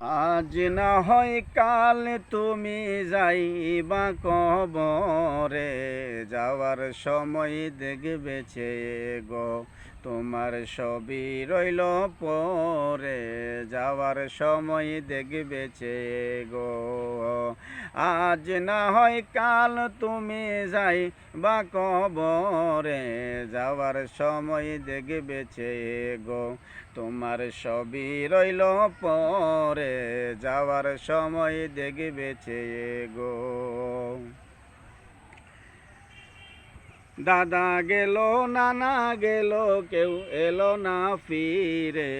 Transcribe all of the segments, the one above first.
আজ না হয় কাল তুমি যাইবা কবরে, যাওয়ার সময় দেখবে চেয়ে গো তোমার সবই রইল পরে, যাওয়ার সময় দেখবে চেয়ে গো। আজ না হয় কাল তুমি যাইবা কবরে, যাওয়ার সময় দেখবে চেয়ে গো তোমার সবই রইল পরে, যাওয়ার সময় দেখবে চেয়ে গো। দাদা গেল নানা গেল কেউ এলো না ফিরে,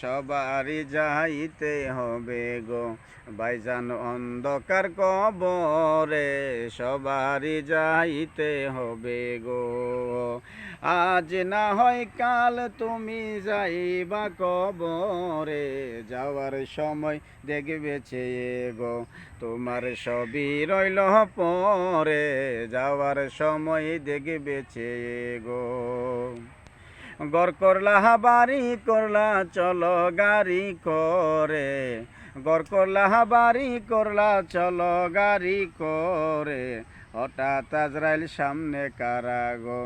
সবারই যাইতে হবে গো ভাইজান অন্ধকার কবরে, সবারই যাইতে হবে গো। আজ না হয় কাল তুমি যাইবা কবরে, যাওয়ার সময় দেখবে চেয়ে গো তোমার সবই রইল পরে, যাওয়ার সময় দেখবে চেয়ে গো। গড় করলা বাড়ি করলা চলো গাড়ি করে, গড় করলা বাড়ি করলা চলো গাড়ি করে, হঠাৎ আজরাইল সামনে কারা গো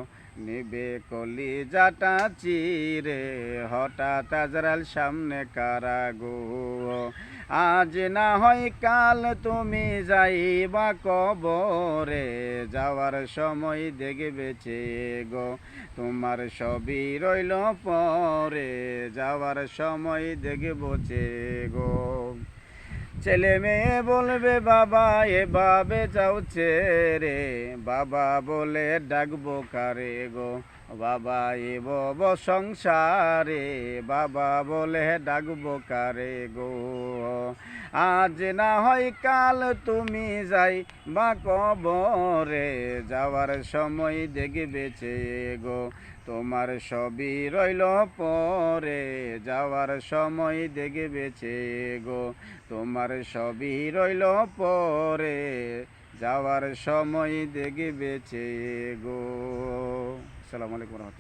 নিবে কলিজাটা চিরে, হঠাৎ আজরাইল সামনে কারা গো। আজ না হয় কাল তুমি যাইবা কবরে, যাওয়ার সময় দেখবে চেয়ে গো তোমার সবই রইল পরে, যাওয়ার সময় দেখব চেয়ে গো। ছেলে মেয়ে বলবে বাবা এভাবে যাচ্ছে রে, বাবা বলে ডাকবো কারে গো বাবা এ বব সংসারে, বাবা বলে ডাকবো কারে গো। আজ না হয় কাল তুমি যাই বা কবরে, যাওয়ার সময় দেখবে চেয়ে গো তোমার সবই রইল পরে, যাওয়ার সময় দেখবে চেয়ে গো তোমার সবই রইল পরে, যাওয়ার সময় দেখবে চেয়ে গো। আসসালামু আলাইকুম।